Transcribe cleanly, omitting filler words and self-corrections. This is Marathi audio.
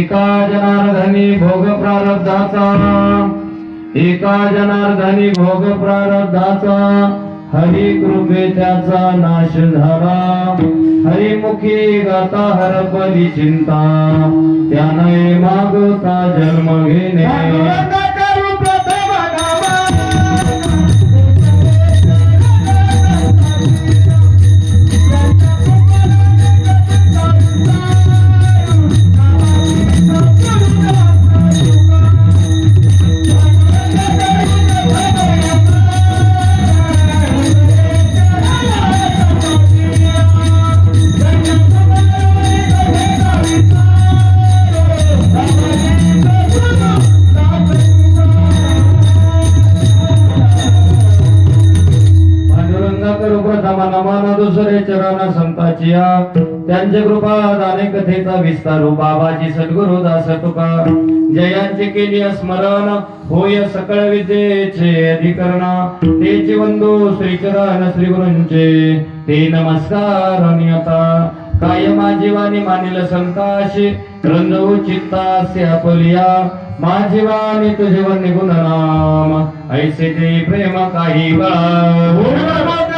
एका जनार्दनी भोग प्रारब्धाचा, एका जनार्दनी भोग प्रारब्धाचा, हरी कृपे त्याचा नाश झाला. हरिमुखी गाता हरपली चिंता, त्याने मागता जन्म घेणे. नमान दुसरे चरण संताची, त्यांचे कृपा दाने कथेचा विस्तारू. बाबाजी सद्गुरु दास तुका, जयांचे केली स्मरण, होय सकळ विद्येचे अधिकरण. तेचे वंदो श्रीचरण श्री गुरूंचे, ते नमस्कार नियता. कायमा जीवानी मानिल संताशी, रंजवू चित्तास्य आपलिया. माझीवानी तुझे निगुण नाम, ऐसे ते प्रेम काही बळा.